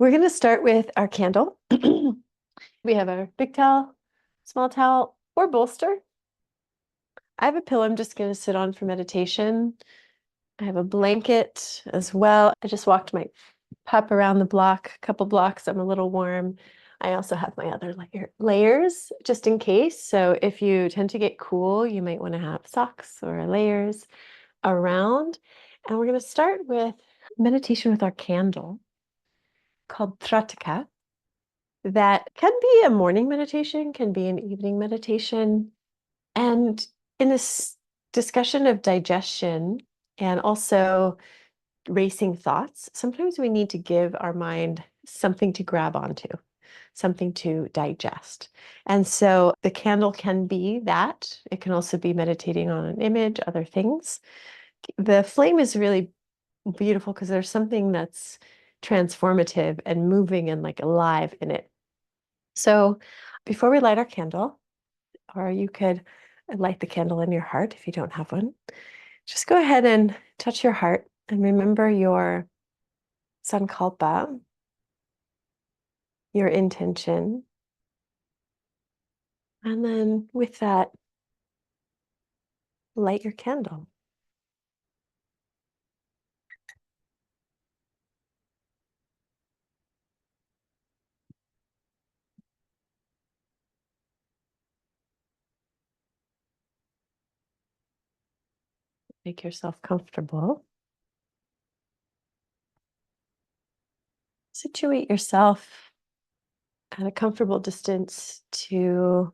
We're going to start with our candle. We have our big towel, small towel, or bolster. I have a pillow I'm just going to sit on for meditation. I have a blanket as well. I just walked my pup around the block, a couple blocks. I'm a little warm. I also have my other layers just in case. So if you tend to get cool, you might want to have socks or layers around. And we're going to start with meditation with our candle called Trataka. That can be a morning meditation, can be an evening meditation. And in this discussion of digestion and also racing thoughts, sometimes we need to give our mind something to grab onto, something to digest. And so the candle can be that. It can also be meditating on an image, other things. The flame is really beautiful because there's something that's transformative and moving and like alive in it. So before we light our candle, or you could light the candle in your heart if you don't have one, just go ahead and touch your heart and remember your sankalpa, your intention. And then with that, light your candle. Make yourself comfortable. Situate yourself at a comfortable distance to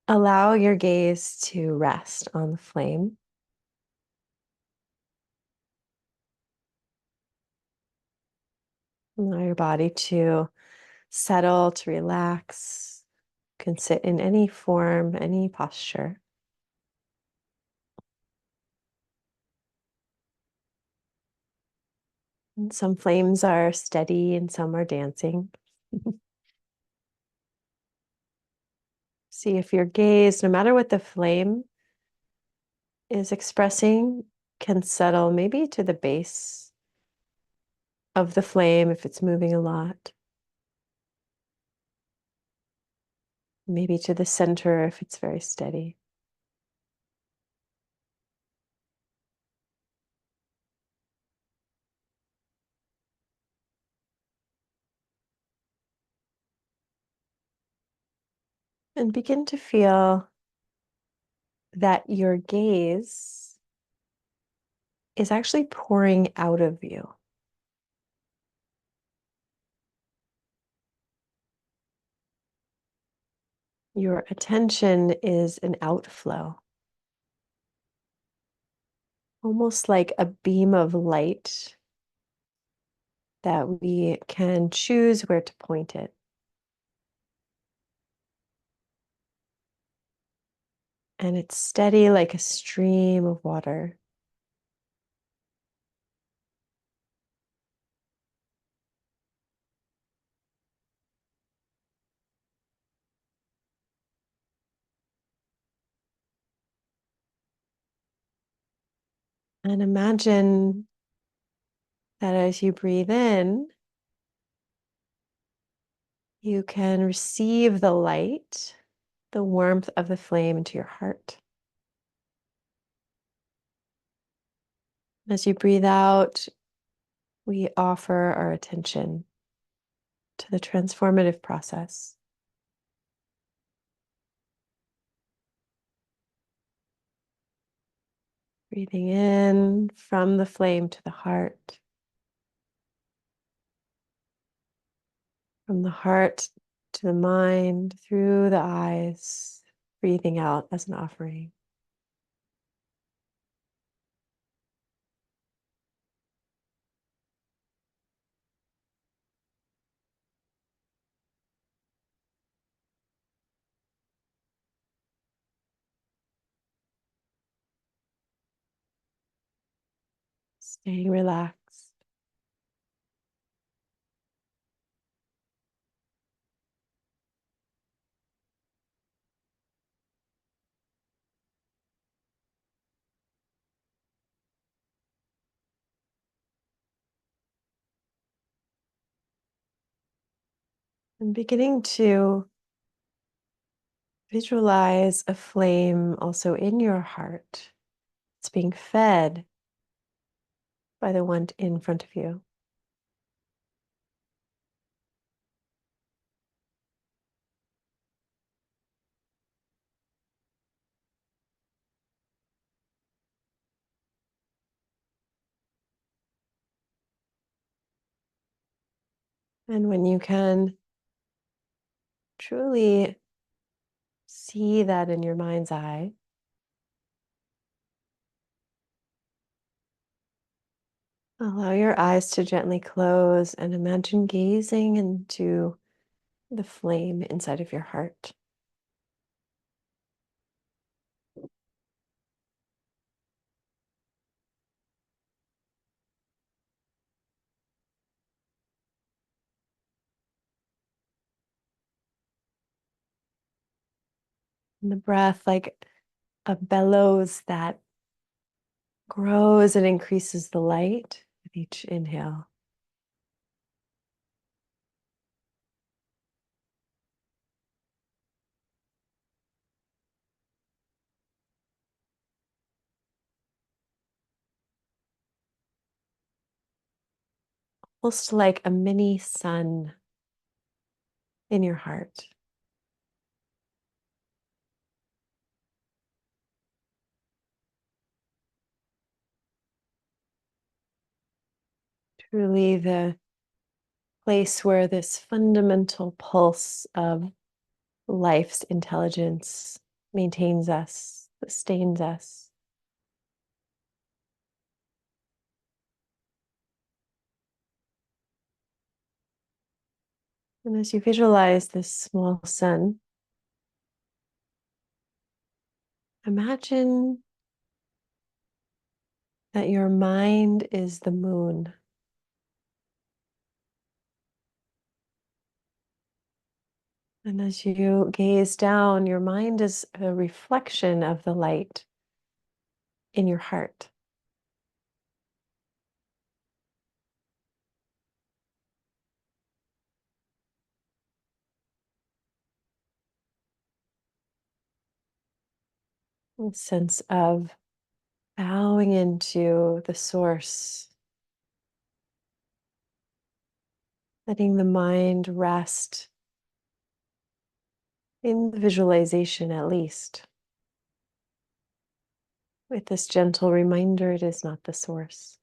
allow your gaze to rest on the flame. Allow your body to settle, to relax. You can sit in any form, any posture. And some flames are steady and some are dancing. See if your gaze, no matter what the flame is expressing, can settle maybe to the base of the flame if it's moving a lot. Maybe to the center if it's very steady. And begin to feel that your gaze is actually pouring out of you. Your attention is an outflow, almost like a beam of light that we can choose where to point it. And it's steady like a stream of water. And imagine that as you breathe in, you can receive the light, the warmth of the flame into your heart. As you breathe out, we offer our attention to the transformative process. Breathing in from the flame to the heart, from the heart to the mind, through the eyes, breathing out as an offering. Staying relaxed. And beginning to visualize a flame also in your heart. It's being fed by the one in front of you. And when you can truly see that in your mind's eye, allow your eyes to gently close and imagine gazing into the flame inside of your heart. And the breath, like a bellows that grows and increases the light with each inhale. Almost like a mini sun in your heart. Truly the place where this fundamental pulse of life's intelligence maintains us, sustains us. And as you visualize this small sun, imagine that your mind is the moon. And as you gaze down, your mind is a reflection of the light in your heart. A sense of bowing into the source, letting the mind rest in the visualization at least. With this gentle reminder, it is not the source.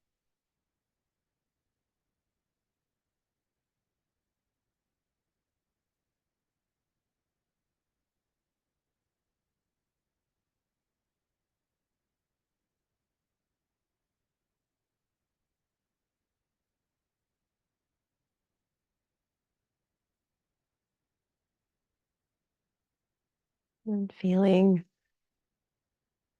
And feeling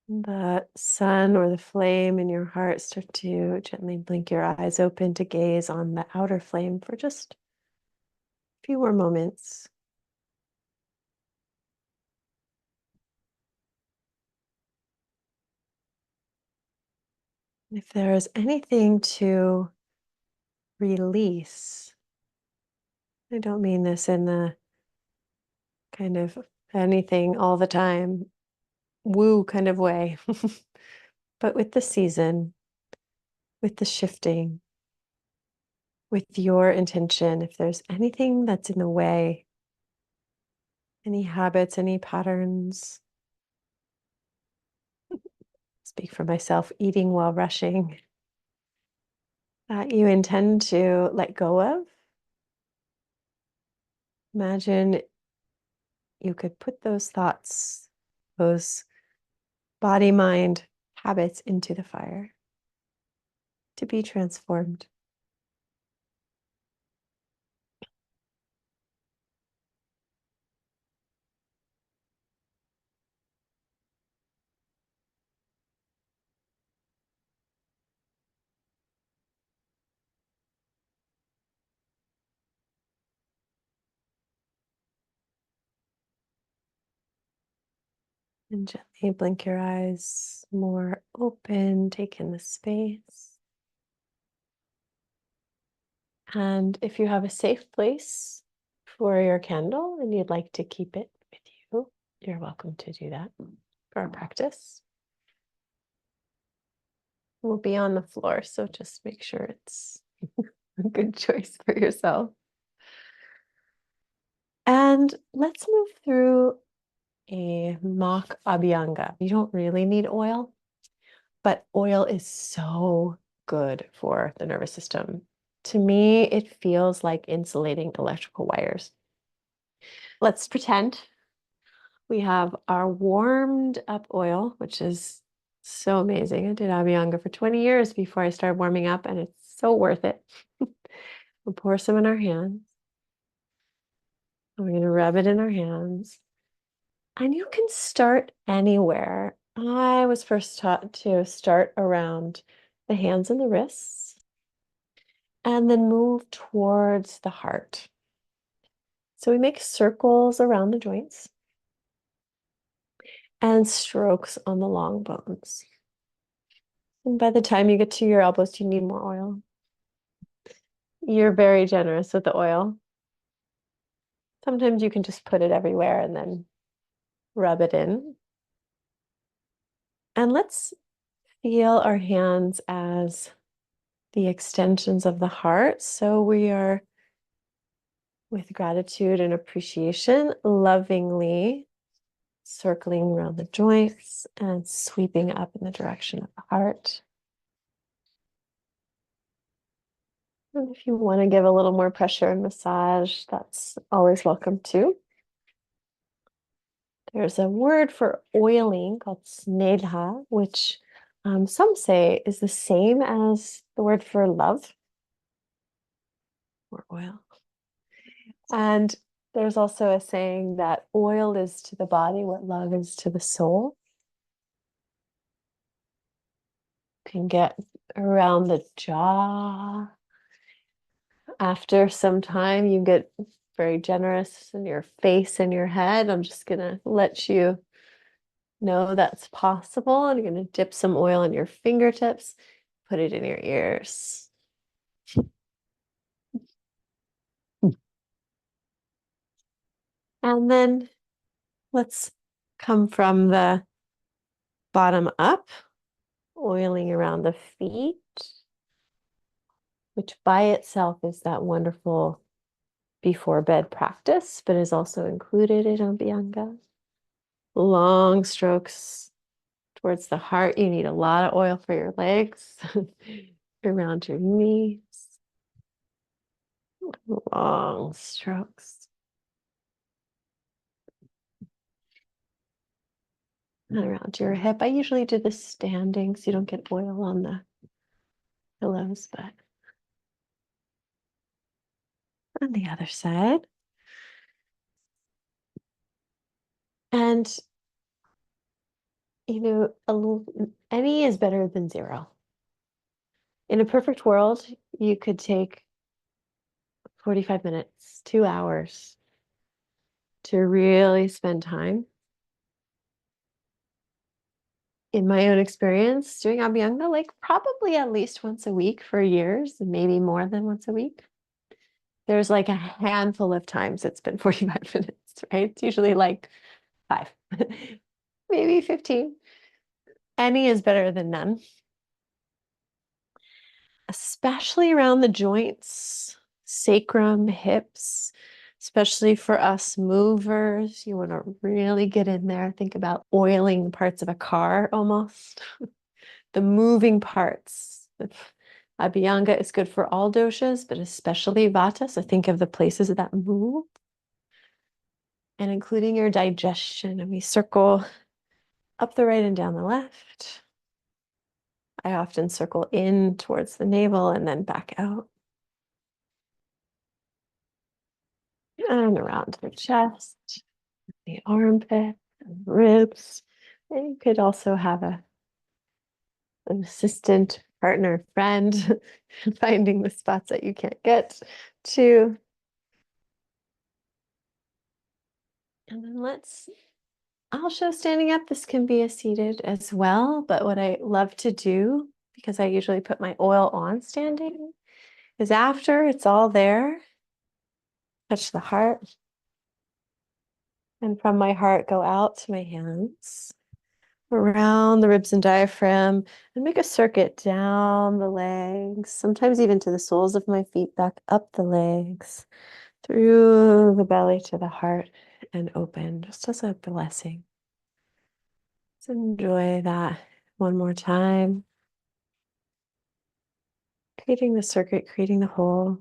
the sun or the flame in your heart, start to gently blink your eyes open to gaze on the outer flame for just a few more moments. If there is anything to release, I don't mean this in the kind of anything all the time, woo kind of way, but with the season, with the shifting, with your intention, if there's anything that's in the way, any habits, any patterns, speak for myself, eating while rushing, that you intend to let go of, imagine you could put those thoughts, those body mind habits into the fire to be transformed. And gently blink your eyes more open, take in the space. And if you have a safe place for your candle and you'd like to keep it with you, you're welcome to do that for our practice. We'll be on the floor, so just make sure it's a good choice for yourself. And let's move through a mock Abhyanga. You don't really need oil, but oil is so good for the nervous system. To me, it feels like insulating electrical wires. Let's pretend we have our warmed up oil, which is so amazing. I did Abhyanga for 20 years before I started warming up, and it's so worth it. We'll pour some in our hands. We're going to rub it in our hands. And you can start anywhere. I was first taught to start around the hands and the wrists, and then move towards the heart. So we make circles around the joints and strokes on the long bones. And by the time you get to your elbows, you need more oil. You're very generous with the oil. Sometimes you can just put it everywhere and then rub it in. And let's feel our hands as the extensions of the heart. So we are, with gratitude and appreciation, lovingly circling around the joints and sweeping up in the direction of the heart. And if you want to give a little more pressure and massage, that's always welcome too. There's a word for oiling called snedha, which some say is the same as the word for love or oil. And there's also a saying that oil is to the body what love is to the soul. You can get around the jaw. After some time, you get very generous in your face and your head. I'm just going to let you know that's possible. And you're going to dip some oil in your fingertips, put it in your ears. And then let's come from the bottom up, oiling around the feet, which by itself is that wonderful before bed practice, but is also included in Abhyanga. Long strokes towards the heart. You need a lot of oil for your legs, around your knees. Long strokes. And around your hip. I usually do this standing so you don't get oil on the pillows, but on the other side. And, you know, any is better than zero. In a perfect world, you could take 45 minutes, 2 hours to really spend time. In my own experience, doing Abhyanga, like probably at least once a week for years, and maybe more than once a week. There's like a handful of times it's been 45 minutes, right? It's usually like 5, maybe 15. Any is better than none. Especially around the joints, sacrum, hips, especially for us movers. You want to really get in there. Think about oiling parts of a car almost. The moving parts. Abhyanga is good for all doshas, but especially vata. So think of the places that move and including your digestion. And we circle up the right and down the left. I often circle in towards the navel and then back out. And around the chest, the armpit, and ribs. And you could also have an assistant, partner, friend, finding the spots that you can't get to. And then I'll show standing up. This can be a seated as well, but what I love to do, because I usually put my oil on standing, is after it's all there, Touch the heart. And from my heart, go out to my hands, around the ribs and diaphragm, and make a circuit down the legs, sometimes even to the soles of my feet, back up the legs, through the belly to the heart, and open, just as a blessing. Let's enjoy that one more time. Creating the circuit, creating the hole.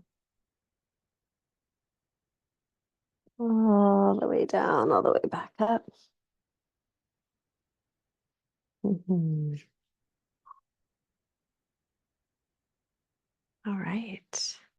All the way down, all the way back up. Mhm. All right.